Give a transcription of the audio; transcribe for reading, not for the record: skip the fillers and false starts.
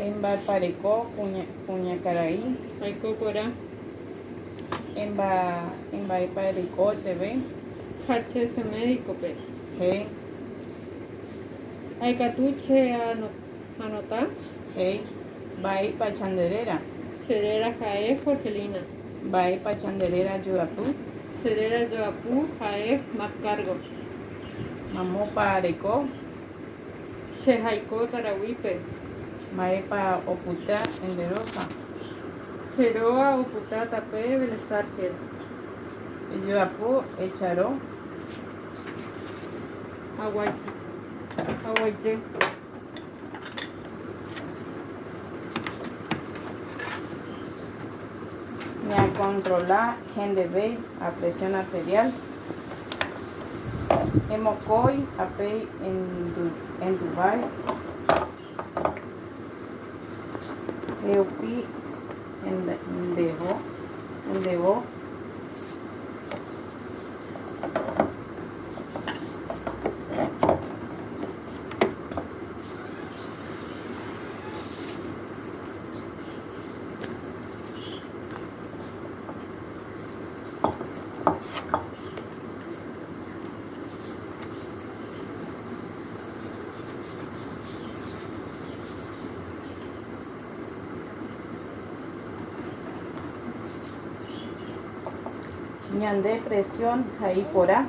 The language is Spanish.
Embaipareko kuñakarai. Aikokora. Embaipareko teve. Hachese médico pe. Hey. Aikatuche anota. Hey. Vai pa chanderera. Serera jae Jorgelina. Vai pa chanderera yudapu. Serera yoapu jae más cargo. Mamo pareko. Che jaiko tarawipe. Mae pa oputa enderosa. Cheroa oputa tape belesargel. Yudapu echaro. Aguaye. Me a controlar GNB a presión arterial. Hemocoi apei en Dubai. Eupi en Devo. Ñande presión ahí por ahí.